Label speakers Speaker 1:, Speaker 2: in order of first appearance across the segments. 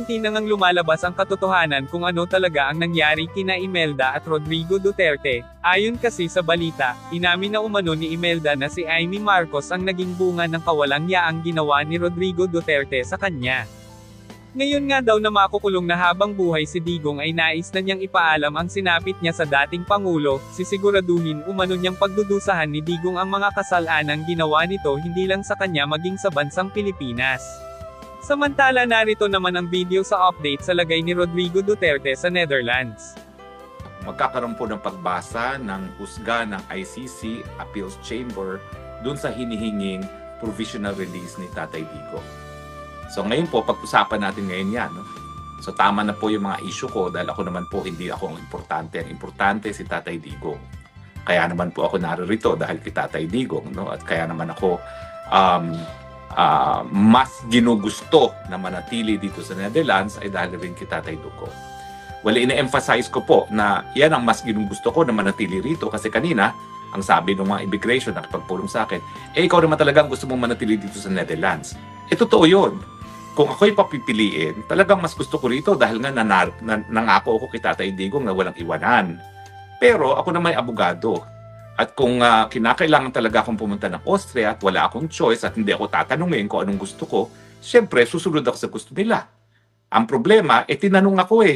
Speaker 1: unti-unti na ngang lumalabas ang katotohanan kung ano talaga ang nangyari kina Imelda at Rodrigo Duterte. Ayon kasi sa balita, inamin na umano ni Imelda na si Amy Marcos ang naging bunga ng kawalang yaang ginawa ni Rodrigo Duterte sa kanya. Ngayon nga daw na makukulong na habang buhay si Digong ay nais na niyang ipaalam ang sinapit niya sa dating Pangulo, sisiguraduhin umano niyang pagdudusahan ni Digong ang mga kasalanang ginawa nito hindi lang sa kanya maging sa bansang Pilipinas. Samantala narito naman ang video sa update sa lagay ni Rodrigo Duterte sa Netherlands.
Speaker 2: Magkakaroon po ng pagbasa ng husga ng ICC Appeals Chamber dun sa hinihinging provisional release ni Tatay Digong. So ngayon po, pag-usapan natin ngayon yan. No? So tama na po yung mga issue ko dahil ako naman po hindi ako ang importante. Ang importante si Tatay Digong. Kaya naman po ako naririto dahil kay Tatay Digong. No? At kaya naman ako mas ginugusto na manatili dito sa Netherlands ay dahil rin kay Tatay Digong. Well, ina-emphasize ko po na yan ang mas ginugusto ko na manatili rito kasi kanina, ang sabi ng mga immigration na pagpulong sa akin, ikaw naman talagang gusto mong manatili dito sa Netherlands. Totoo yun. Kung ako'y papipiliin, talagang mas gusto ko rito dahil nga nangako ako kay Tatay Digong na walang iwanan. Pero ako na may abogado. At kung kinakailangan talaga akong pumunta ng Austria at wala akong choice at hindi ako tatanungin kung anong gusto ko, syempre susunod ako sa gusto nila. Ang problema, tinanong ako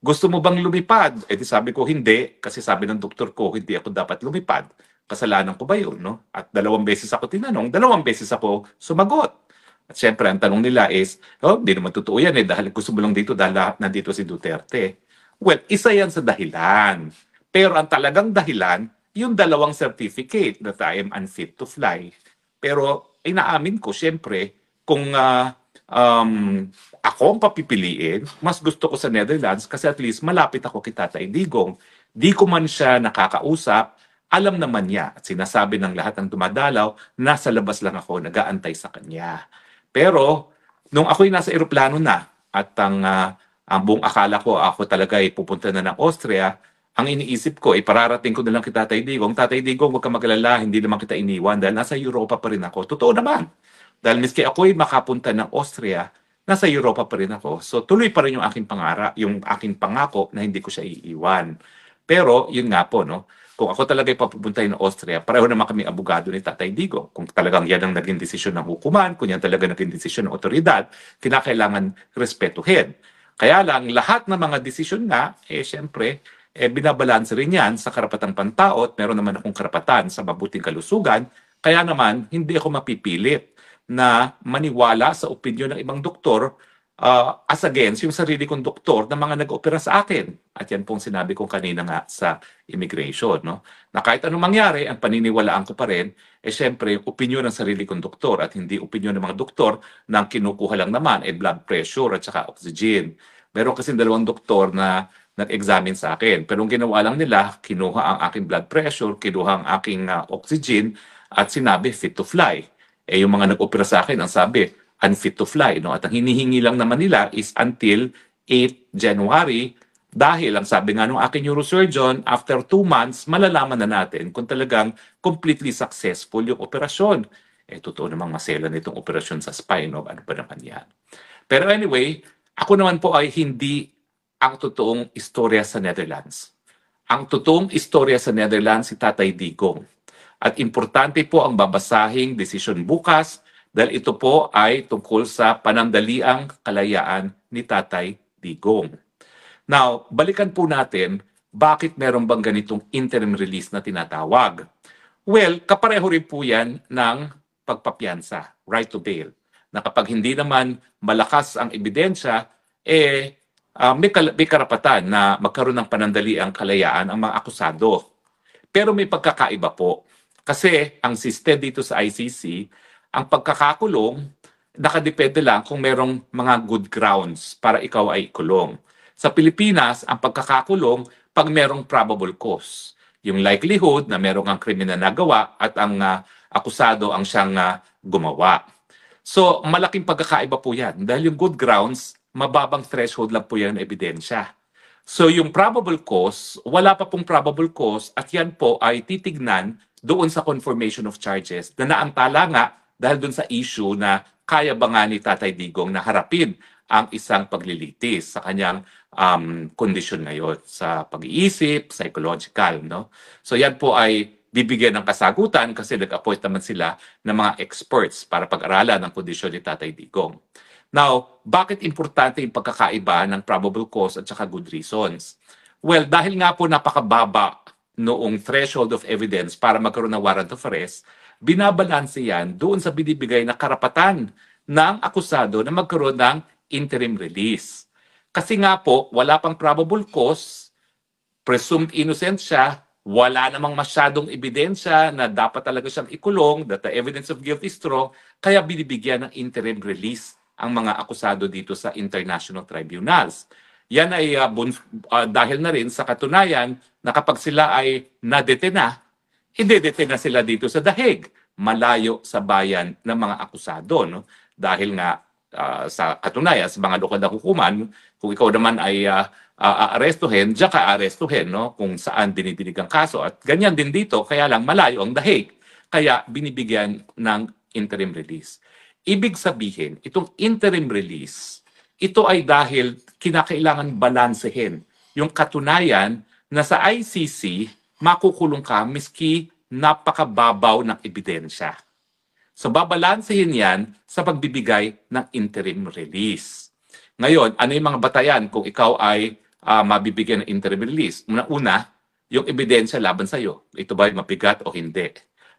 Speaker 2: gusto mo bang lumipad? Di sabi ko hindi, kasi sabi ng doktor ko hindi ako dapat lumipad. Kasalanan ko ba yun? No? At 2 beses ako tinanong, 2 beses ako sumagot. At syempre, ang tanong nila is, hindi naman totoo yan dahil gusto mo lang dito dahil nandito si Duterte. Well, isa yan sa dahilan. Pero ang talagang dahilan, yung 2 certificate that I am unfit to fly. Pero inaamin ko, syempre, kung ako ang papipiliin, mas gusto ko sa Netherlands kasi at least malapit ako kay Tatay Digong. Di ko man siya nakakausap, alam naman niya at sinasabi ng lahat ng dumadalaw, nasa labas lang ako, nag-aantay sa kanya. Pero, nung ako'y nasa eroplano na at ang buong akala ko ako talaga ay pupunta na ng Austria, ang iniisip ko, pararating ko na lang kay Tatay Digong. Tatay Digong, huwag ka mag-alala, hindi naman kita iniwan dahil nasa Europa pa rin ako. Totoo naman. Dahil miski ako'y makapunta ng Austria, nasa Europa pa rin ako. So tuloy pa rin yung aking pangarap, yung aking pangako na hindi ko siya iiwan. Pero, yun nga po, no? Kung ako talaga ipapupunta ng Austria, pareho naman kami abogado ni Tatay Digong. Kung talagang yan ang naging desisyon ng hukuman, kung yan talaga naging desisyon ng otoridad, kinakailangan respetuhin. Kaya lang, lahat ng mga desisyon nga, syempre, binabalanse rin yan sa karapatang pantao at meron naman akong karapatan sa mabuting kalusugan. Kaya naman, hindi ako mapipilit na maniwala sa opinyon ng ibang doktor as against yung sarili kong doktor na mga nag-opera sa akin. At yan pong sinabi ko kanina nga sa immigration. No? Na kahit anong mangyari, ang paniniwalaan ko pa rin, syempre, yung opinyon ng sarili kong doktor at hindi opinyon ng mga doktor na kinukuha lang naman blood pressure at saka oxygen. Meron kasi 2 doktor na nag-examine sa akin. Pero ang ginawa lang nila, kinuha ang aking blood pressure, kinuha ang aking oxygen at sinabi fit to fly. Yung mga nag-opera sa akin, ang sabi, unfit to fly. No? At ang hinihingi lang naman nila is until 8 January dahil ang sabi nga ng aking neurosurgeon, after 2 months, malalaman na natin kung talagang completely successful yung operasyon. Totoo namang masela nitong operasyon sa spine. No? Ano ba naman yan? Pero anyway, ako naman po ay hindi ang totoong istorya sa Netherlands. Ang totoong istorya sa Netherlands si Tatay Digong. At importante po ang babasahing desisyon bukas dahil ito po ay tungkol sa panandaliang kalayaan ni Tatay Digong. Now, balikan po natin bakit meron bang ganitong interim release na tinatawag. Well, kapareho rin po yan ng pagpapiyansa, right to bail. Na kapag hindi naman malakas ang ebidensya, may karapatan na magkaroon ng panandaliang kalayaan ang mga akusado. Pero may pagkakaiba po. Kasi ang system dito sa ICC, ang pagkakakulong, nakadepende lang kung merong mga good grounds para ikaw ay ikulong. Sa Pilipinas, ang pagkakakulong pag merong probable cause. Yung likelihood na merong ang krimen na nagawa at ang akusado ang siyang gumawa. So, malaking pagkakaiba po yan. Dahil yung good grounds, mababang threshold lang po yan ng ebidensya. So, yung probable cause, wala pa pong probable cause at yan po ay titignan doon sa confirmation of charges na naantala nga dahil doon sa issue na kaya ba nga ni Tatay Digong na harapin ang isang paglilitis sa kanyang kondisyon ngayon sa pag-iisip, psychological, no? So yan po ay bibigyan ng kasagutan kasi nag-appoint naman sila ng mga experts para pag-aralan ang kondisyon ni Tatay Digong. Now, bakit importante yung pagkakaiba ng probable cause at saka good reasons? Well, dahil nga po napakababa noong threshold of evidence para magkaroon ng warrant of arrest, binabalanse yan doon sa binibigay na karapatan ng akusado na magkaroon ng interim release. Kasi nga po, wala pang probable cause, presumed innocent siya, wala namang masyadong ebidensya na dapat talaga siyang ikulong, that the evidence of guilt is strong, kaya binibigyan ng interim release ang mga akusado dito sa international tribunals. Yan ay dahil na rin sa katunayan na kapag sila ay nadetena, idedetena sila dito sa dahig, malayo sa bayan ng mga akusado. No? Dahil nga sa katunayan, sa mga lokal na hukuman, kung ikaw naman ay aarestuhin, diyan ka aarestuhin, no? Kung saan dinidinig ang kaso. At ganyan din dito, kaya lang malayo ang dahig. Kaya binibigyan ng interim release. Ibig sabihin, itong interim release, ito ay dahil kinakailangan balansehin yung katunayan na sa ICC, makukulong ka miski napakababaw ng ebidensya. So babalansehin yan sa pagbibigay ng interim release. Ngayon, ano yung mga batayan kung ikaw ay mabibigyan ng interim release? Una, yung ebidensya laban sa'yo. Ito ba ay mabigat o hindi?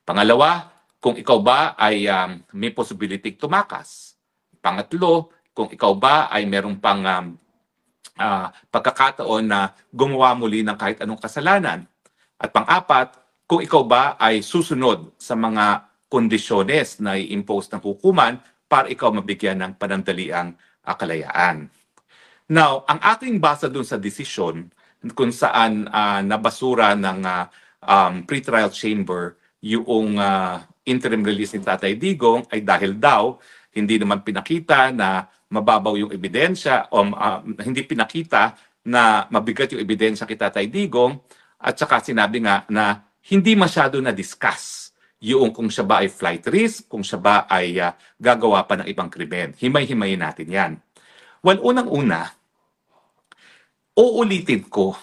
Speaker 2: Pangalawa, kung ikaw ba ay may possibility tumakas. Pangatlo, kung ikaw ba ay merong pang pagkakataon na gumawa muli ng kahit anong kasalanan. At pang-apat, kung ikaw ba ay susunod sa mga kondisyones na i-impose ng hukuman para ikaw mabigyan ng panandaliang kalayaan. Now, ang aking basa dun sa desisyon kung saan nabasura ng pre-trial chamber yung interim release ni Tatay Digong ay dahil daw hindi naman pinakita na mababaw yung ebidensya o hindi pinakita na mabigat yung ebidensya kay Tatay Digong at saka sinabi nga na hindi masyado na-discuss yung kung siya ba ay flight risk, kung siya ba ay gagawa pa ng ibang krimen. Himay-himayin natin yan. Well, unang-una, uulitin ko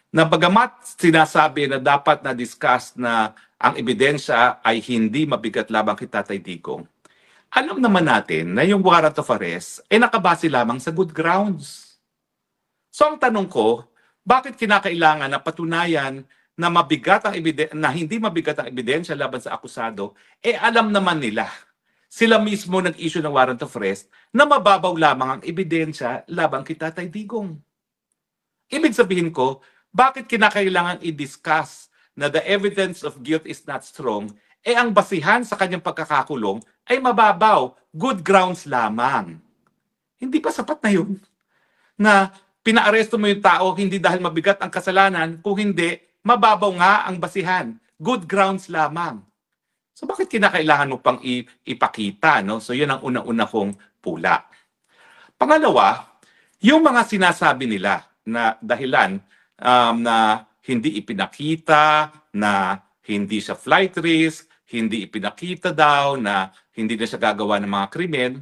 Speaker 2: na bagamat sinasabi na dapat na-discuss na ang ebidensya ay hindi mabigat labang kay Tatay Digong, alam naman natin na yung warrant of arrest ay nakabase lamang sa good grounds. So ang tanong ko, bakit kinakailangan na patunayan na mabigat ang na hindi mabigat ang ebidensya laban sa akusado, alam naman nila. Sila mismo nag-issue ng warrant of arrest na mababaw lamang ang ebidensya laban kay Tatay Digong. Ibig sabihin ko, bakit kinakailangan i-discuss na the evidence of guilt is not strong, ang basihan sa kanyang pagkakakulong ay mababaw, good grounds lamang. Hindi pa sapat na yun? Na pinaaresto mo yung tao hindi dahil mabigat ang kasalanan, kung hindi, mababaw nga ang basihan. Good grounds lamang. So bakit kinakailangan mo pang ipakita? No? So yun ang unang-una kong pula. Pangalawa, yung mga sinasabi nila na dahilan na hindi ipinakita, na hindi siya flight risk, hindi ipinakita daw na hindi na siya gagawa ng mga krimen,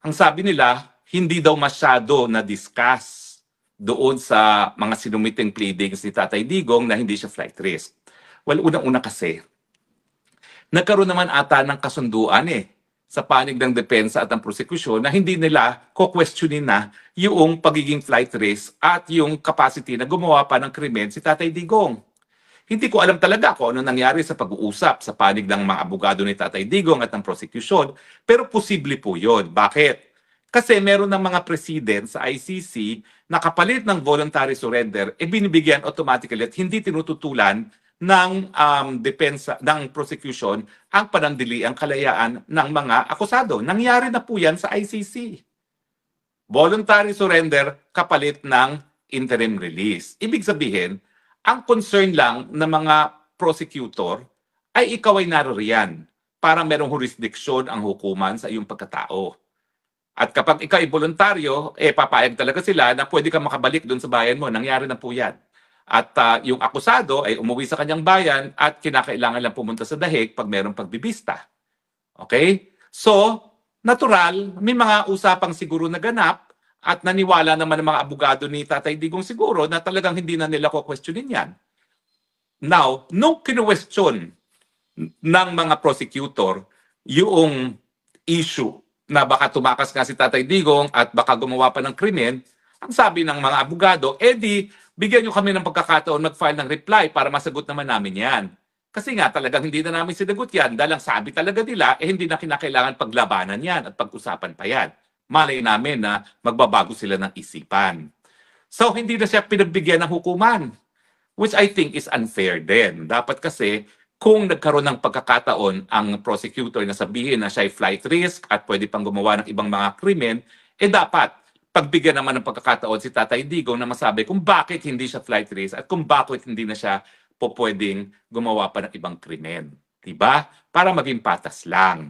Speaker 2: ang sabi nila, hindi daw masyado na-discuss doon sa mga sinumiting pleadings ni Tatay Digong na hindi siya flight risk. Well, unang-una kasi, nagkaroon naman ata ng kasunduan sa panig ng depensa at ng prosekusyon na hindi nila ko-questionin na yung pagiging flight risk at yung capacity na gumawa pa ng krimen si Tatay Digong. Hindi ko alam talaga kung ano nangyari sa pag-uusap sa panig ng mga abogado ni Tatay Digong at ng prosecution, pero posible po yun. Bakit? Kasi meron ng mga president sa ICC na kapalit ng voluntary surrender, binibigyan automatically at hindi tinututulan ng depensa, ng prosecution ang panandili, ang kalayaan ng mga akusado. Nangyari na po yan sa ICC. Voluntary surrender kapalit ng interim release. Ibig sabihin, ang concern lang ng mga prosecutor ay ikaw ay naroriyan para merong jurisdiction ang hukuman sa iyong pagkatao. At kapag ikaw ay voluntaryo, papayag talaga sila na pwede kang makabalik doon sa bayan mo. Nangyari na po yan. At yung akusado ay umuwi sa kanyang bayan at kinakailangan lang pumunta sa dahig pag merong pagbibista. Okay? So, Natural, may mga usapang siguro naganap at naniwala naman ng mga abogado ni Tatay Digong siguro na talagang hindi na nila ko-questionin yan. Now, nung kinu-question ng mga prosecutor yung issue na baka tumakas nga si Tatay Digong at baka gumawa pa ng krimen, ang sabi ng mga abogado, di, bigyan nyo kami ng pagkakataon mag-file ng reply para masagot naman namin yan. Kasi nga talagang hindi na namin sinagot yan dahil ang sabi talaga nila, hindi na kinakailangan paglabanan yan at pag-usapan pa yan. Malay namin na magbabago sila ng isipan. So hindi na siya pinagbigyan ng hukuman, which I think is unfair din. Dapat kasi kung nagkaroon ng pagkakataon ang prosecutor na sabihin na siya ay flight risk at pwede pang gumawa ng ibang mga krimen, dapat pagbigyan naman ng pagkakataon si Tatay Digong na masabi kung bakit hindi siya flight risk at kung bakit hindi na siya po pwedeng gumawa pa ng ibang krimen. Diba? Para maging patas lang.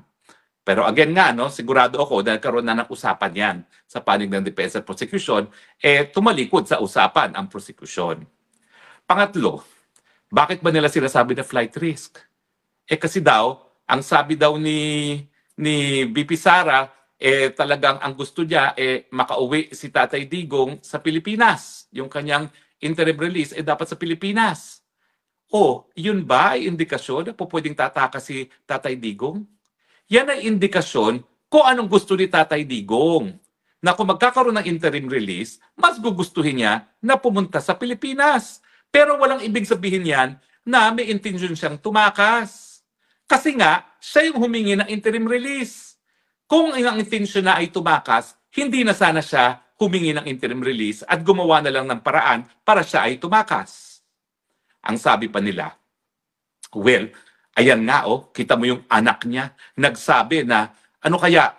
Speaker 2: Pero again nga, no, sigurado ako dahil karoon na ng usapan yan sa panig ng Defense at Prosecution, tumalikod sa usapan ang prosecution. Pangatlo, bakit ba nila sinasabi na flight risk? Kasi daw, ang sabi daw ni BP Sara, talagang ang gusto niya, makauwi si Tatay Digong sa Pilipinas. Yung kanyang interim release, dapat sa Pilipinas. Yun ba ay indikasyon na pwedeng tataka si Tatay Digong? Yan ay indikasyon kung anong gusto ni Tatay Digong. Na kung magkakaroon ng interim release, mas gugustuhin niya na pumunta sa Pilipinas. Pero walang ibig sabihin yan na may intention siyang tumakas. Kasi nga, siya yung humingi ng interim release. Kung ang intention na ay tumakas, hindi na sana siya humingi ng interim release at gumawa na lang ng paraan para siya ay tumakas. Ang sabi pa nila, well, ayan nga kita mo yung anak niya, nagsabi na, ano kaya,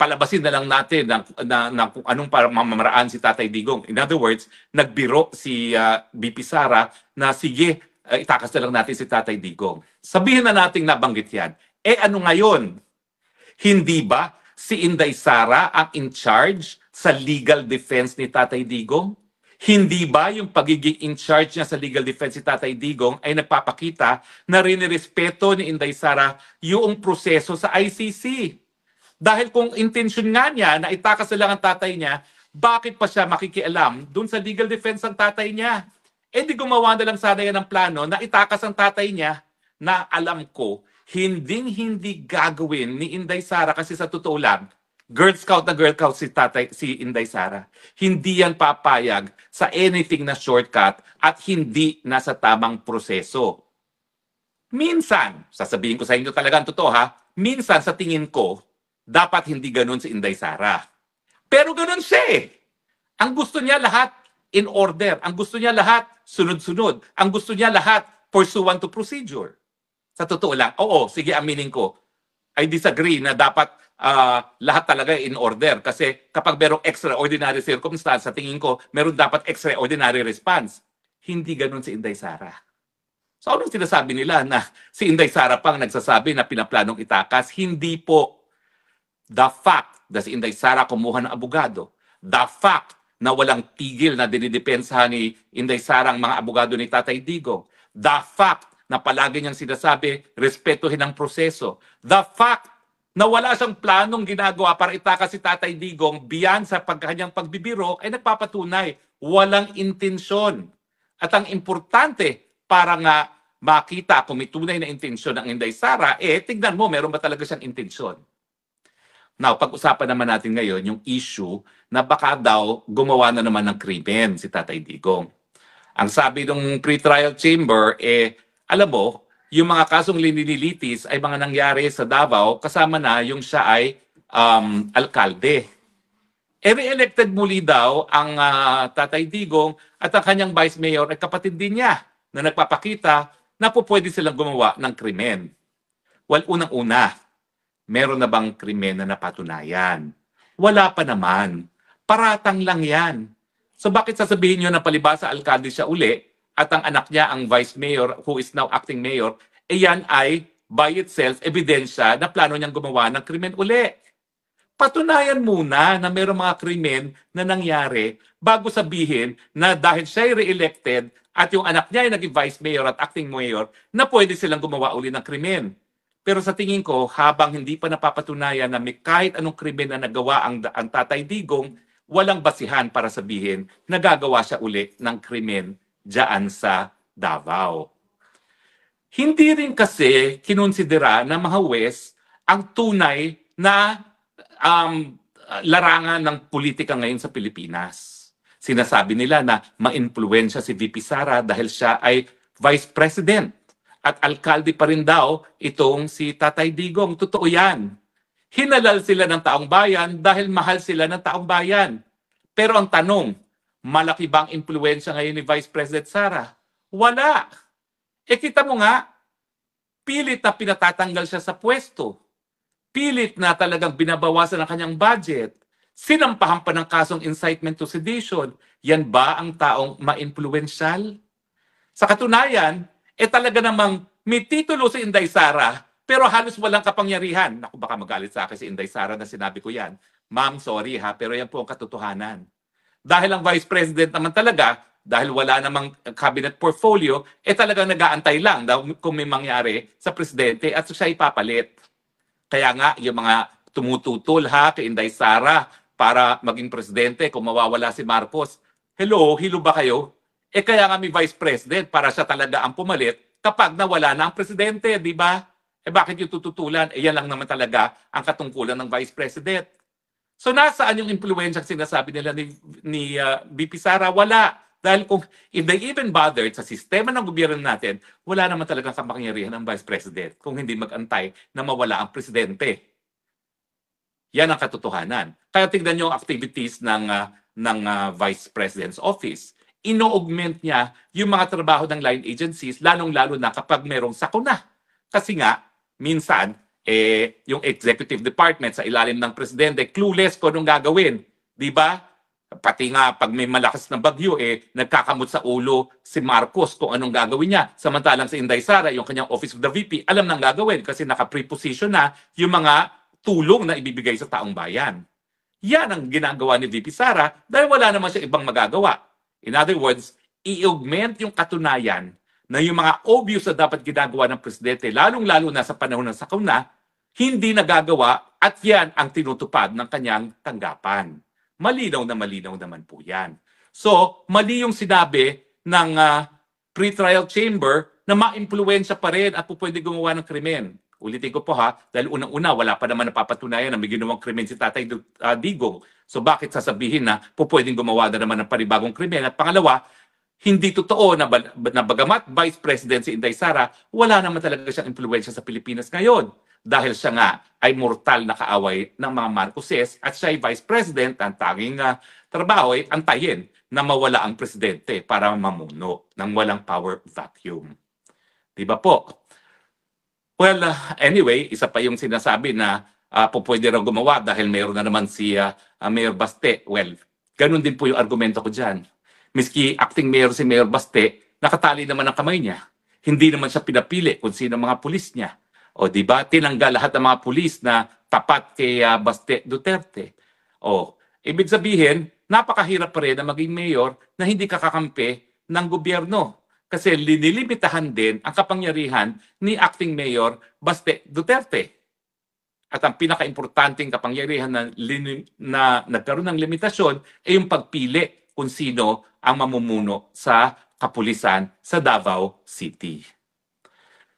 Speaker 2: palabasin na lang natin na kung anong mamamaraan si Tatay Digong. In other words, nagbiro si BP Sara na sige, itakas na lang natin si Tatay Digong. Sabihin na nating nabanggit yan. Ano ngayon? Hindi ba si Inday Sara ang in charge sa legal defense ni Tatay Digong? Hindi ba yung pagiging in charge niya sa legal defense ni Tatay Digong ay nagpapakita na rinirespeto ni Inday Sara yung proseso sa ICC? Dahil kung intention nga niya na itakas na lang ang tatay niya, bakit pa siya makikialam dun sa legal defense ng tatay niya? Di gumawa na lang sana yan ng plano na itakas ang tatay niya na alam ko, hindi gagawin ni Inday Sara kasi sa totoo lang, Girl Scout si Inday Sara. Hindi yan papayag sa anything na shortcut at hindi nasa tamang proseso. Minsan, sasabihin ko sa inyo talaga ang totoo minsan sa tingin ko, dapat hindi ganun si Inday Sara. Pero ganun siya Ang gusto niya lahat in order. Ang gusto niya lahat sunod-sunod. Ang gusto niya lahat pursuant to procedure. Sa totoo lang, sige aminin ko. I disagree na dapat lahat talaga in order. Kasi kapag merong extraordinary circumstance, sa tingin ko, meron dapat extraordinary response. Hindi ganun si Inday Sara. So anong sinasabi nila na si Inday Sara pang nagsasabi na pinaplanong itakas? Hindi po. The fact na si Inday Sara kumuha ng abogado, the fact na walang tigil na dinidepensahan ni Inday Sara ang mga abogado ni Tatay Digong, the fact na palagi niyang sinasabi, respetuhin ang proseso, the fact na wala siyang planong ginagawa para itakas si Tatay Digong beyond sa kanyang pagbibiro, ay nagpapatunay, walang intensyon. At ang importante, para nga makita kung may tunay na intensyon ng Inday Sara, tignan mo, meron ba talaga siyang intensyon? Now, pag-usapan naman natin ngayon yung issue na baka daw gumawa na naman ng krimen si Tatay Digong. Ang sabi ng pre-trial chamber, alam mo, yung mga kasong linilitis ay mga nangyari sa Davao kasama na yung siya ay alkalde. Re-elected muli daw ang Tatay Digong at ang kanyang vice mayor ay kapatid din niya na nagpapakita na po pwede silang gumawa ng krimen. Well, unang-una, meron na bang krimen na napatunayan? Wala pa naman. Paratang lang yan. So bakit sasabihin nyo na palibasa alkalde siya uli at ang anak niya, ang vice mayor, who is now acting mayor, yan ay by itself ebidensya na plano niyang gumawa ng krimen uli. Patunayan muna na mayroong mga krimen na nangyari bago sabihin na dahil siya ay re-elected at yung anak niya ay naging vice mayor at acting mayor, na pwede silang gumawa uli ng krimen. Pero sa tingin ko, habang hindi pa napapatunayan na may kahit anong krimen na nagawa ang Tatay Digong, walang basihan para sabihin na gagawa siya uli ng krimen diyan sa Davao. Hindi rin kasi kinonsidera ng mga huwes ang tunay na um, larangan ng politika ngayon sa Pilipinas. Sinasabi nila na ma-impluwensya si VP Sara dahil siya ay Vice President at alkalde pa rin daw itong si Tatay Digong. Totoo yan. Hinalal sila ng taong bayan dahil mahal sila ng taong bayan. Pero ang tanong, malaki bang impluwensya ngayon ni Vice President Sara? Wala. Kita mo nga, pilit na pinatatanggal siya sa pwesto. Pilit na talagang binabawasan ang kanyang budget. Sinampahan pa ng kasong incitement to sedition. Yan ba ang taong ma-influential? Sa katunayan, talaga namang may titulo si Inday Sara, pero halos walang kapangyarihan. Naku, baka magalit sa akin si Inday Sara na sinabi ko yan. Ma'am, sorry ha, pero yan po ang katotohanan. Dahil ang Vice President naman talaga, dahil wala namang cabinet portfolio, talagang nag-aantay lang kung may mangyari sa presidente at siya ipapalit. Kaya nga, yung mga tumututol kay Inday Sara para maging presidente kung mawawala si Marcos. Hello, hilo ba kayo? Kaya nga may Vice President para siya talaga ang pumalit kapag nawala na ang presidente, di ba? Bakit yung tututulan? Yan lang naman talaga ang katungkulan ng Vice President. So nasaan yung impluensyang sinasabi nila ni VP Sara? Wala. Dahil kung if they even bothered sa sistema ng gobyerno natin, wala naman talagang kapangyarihan ng Vice President kung hindi mag-antay na mawala ang presidente. Yan ang katotohanan. Kaya tignan nyo ang activities ng Vice President's Office. Ino-augment niya yung mga trabaho ng line agencies, lalong-lalo na kapag merong sakuna. Kasi nga, minsan, yung executive department sa ilalim ng presidente, clueless kung anong gagawin. Di ba? Pati nga, pag may malakas na bagyo, nagkakamot sa ulo si Marcos kung anong gagawin niya. Samantalang si Inday Sara, yung kanyang Office of the VP, alam nang gagawin kasi naka-preposition na yung mga tulong na ibibigay sa taong bayan. Yan ang ginagawa ni VP Sara dahil wala naman siya ibang magagawa. In other words, i-augment yung katunayan na yung mga obvious na dapat ginagawa ng presidente, lalong-lalo na sa panahon ng sakuna, hindi nagagawa at yan ang tinutupad ng kanyang tanggapan. Malinaw naman po yan. So, mali yung sinabi ng pre-trial chamber na ma-impluwensya pa rin at pwede gumawa ng krimen. Ulitin ko po dahil unang-una wala pa naman napapatunayan na may ginawang krimen si Tatay Digong. So bakit sasabihin na pwedeng gumawa na naman ng panibagong krimen? At pangalawa, hindi totoo na bagamat Vice President si Inday Sara, wala naman talaga siyang impluwensya sa Pilipinas ngayon. Dahil siya nga ay mortal na kaaway ng mga Marcoses at siya ay Vice President, ang tanging trabaho ay antayin na mawala ang presidente para mamuno ng walang power vacuum. Di ba po? Well, anyway, isa pa yung sinasabi na pwede raw gumawa dahil mayroon na naman si Mayor Baste. Well, ganun din po yung argumento ko dyan. Miski acting mayor si Mayor Baste, nakatali naman ang kamay niya. Hindi naman siya pinapili kung sino mga pulis niya. O di ba tinanggal lahat ng mga pulis na tapat kay Baste Duterte. O, ibig sabihin, napakahirap pa rin na maging mayor na hindi kakakampi ng gobyerno. Kasi linilimitahan din ang kapangyarihan ni acting mayor Baste Duterte. At ang pinaka-importanting kapangyarihan na nagkaroon ng limitasyon ay yung pagpili kung sino ang mamumuno sa kapulisan sa Davao City.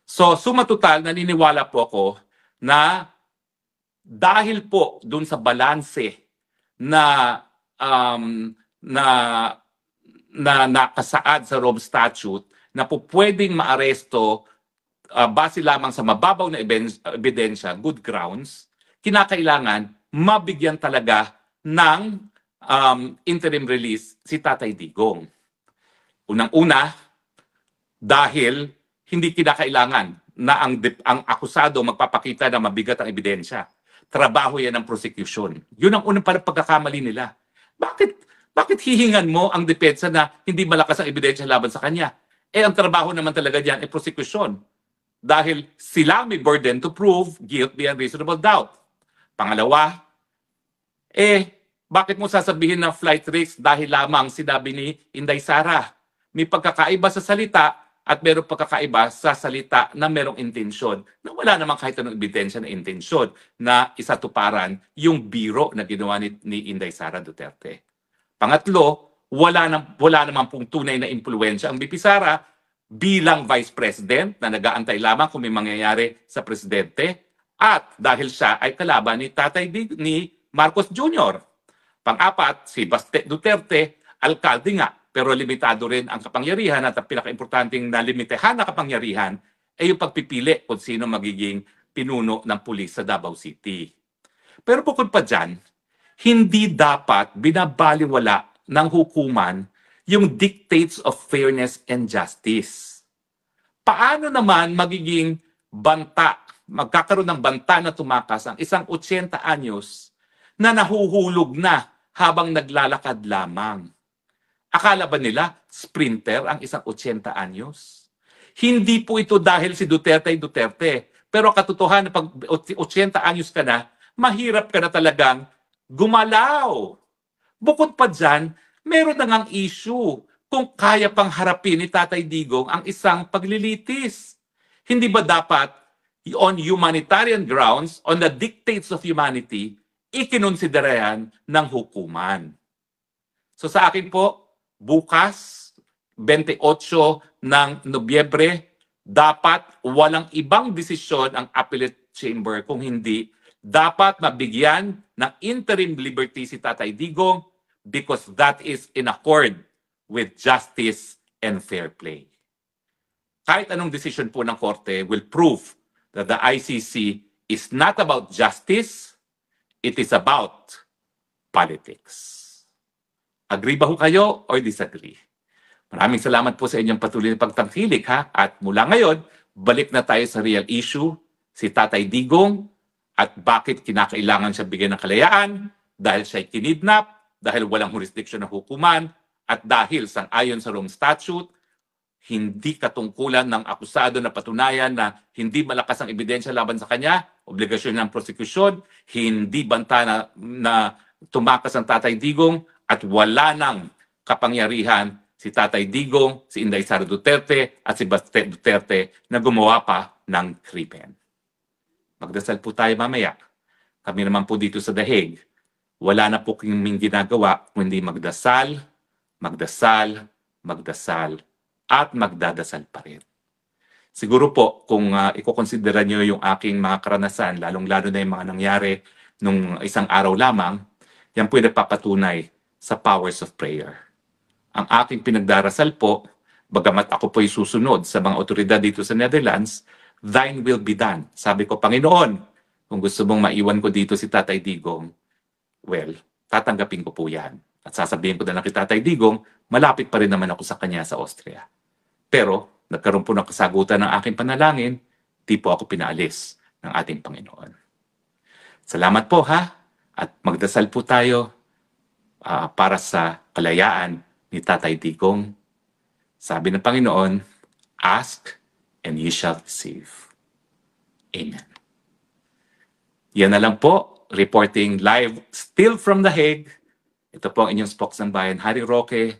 Speaker 2: So, suma total, naniniwala po ako na dahil po dun sa balanse na nakasaad sa Rome Statute na po pwedeng maaresto base lamang sa mababaw na ebidensya, good grounds, kinakailangan mabigyan talaga ng interim release si Tatay Digong. Unang-una, dahil hindi kinakailangan na ang akusado magpapakita na mabigat ang ebidensya. Trabaho yan ng prosecution. Yun ang unang pagkakamali nila. Bakit hihingan mo ang depensa na hindi malakas ang ebidensya laban sa kanya? Ang trabaho naman talaga diyan ay prosecution. Dahil sila may burden to prove guilt beyond reasonable doubt. Pangalawa, bakit mo sasabihin na flight risk dahil lamang sinabi ni Inday Sara? May pagkakaiba sa salita at merong pagkakaiba sa salita na merong intensyon na wala namang kahit anong ebidensya na intensyon na isatuparan yung biro na ginawa ni Inday Sara Duterte. Pangatlo, wala namang pong tunay na impluwensya ang BP Sara bilang Vice President na nag-aantay lamang kung may mangyayari sa Presidente at dahil siya ay kalaban ni Marcos Jr. Pang-apat, si Baste Duterte, alkalde nga, pero limitado rin ang kapangyarihan at ang pinaka-importanting na limitahan na kapangyarihan ay yung pagpipili kung sino magiging pinuno ng pulis sa Davao City. Pero bukod pa dyan, hindi dapat binabaliwala ng hukuman yung dictates of fairness and justice. Paano naman magiging magkakaroon ng banta na tumakas ang isang 80 anyos na nahuhulog na habang naglalakad lamang? Akala ba nila sprinter ang isang 80 anyos? Hindi po ito dahil si Duterte ay Duterte. Pero katotohanan, pag 80 anyos ka na, mahirap ka na talagang gumalaw. Bukod pa dyan, meron na ngang issue kung kaya pang harapin ni Tatay Digong ang isang paglilitis. Hindi ba dapat on humanitarian grounds, on the dictates of humanity, ikinonsiderahan ng hukuman? So sa akin po, bukas, 28 ng Nobyembre, dapat walang ibang desisyon ang appellate chamber kung hindi dapat mabigyan ng interim liberty si Tatay Digong because that is in accord with justice and fair play. Kahit anong decision po ng korte will prove that the ICC is not about justice, it is about politics. Agree ba ho kayo or disagree? Maraming salamat po sa inyong patuloy na pagtangkilik ha. At mula ngayon, balik na tayo sa real issue, si Tatay Digong at bakit kinakailangan siya bigyan ng kalayaan dahil siya kinidnap, dahil walang jurisdiction ng hukuman, at dahil sang-ayon sa Rome Statute, hindi katungkulan ng akusado na patunayan na hindi malakas ang ebidensya laban sa kanya, obligasyon ng prosekusyon, hindi banta na tumakas ang Tatay Digong, at wala nang kapangyarihan si Tatay Digong, si Inday Sara Duterte, at si Baste Duterte na gumawa pa ng krimen. Magdasal po tayo mamaya. Kami naman po dito sa The Hague, wala na po kaming ginagawa kundi magdasal, magdasal, magdasal, at magdadasal pa rin. Siguro po, kung ikokonsidera nyo yung aking mga karanasan, lalong-lalo na yung mga nangyari nung isang araw lamang, yan po yung nagpapatunay sa powers of prayer. Ang aking pinagdarasal po, bagamat ako po'y susunod sa mga otoridad dito sa Netherlands, thine will be done. Sabi ko, Panginoon, kung gusto mong maiwan ko dito si Tatay Digong, well, tatanggapin ko po yan. At sasabihin ko na lang kay Tatay Digong, malapit pa rin naman ako sa kanya sa Austria. Pero, nagkaroon po ng kasagutan ng aking panalangin, di po ako pinaalis ng ating Panginoon. Salamat po ha, at magdasal po tayo para sa kalayaan ni Tatay Digong. Sabi ng Panginoon, ask and ye shall receive. Amen. Yan na lang po, reporting live still from The Hague. Ito po ang inyong spokesman bayan, Harry Roque,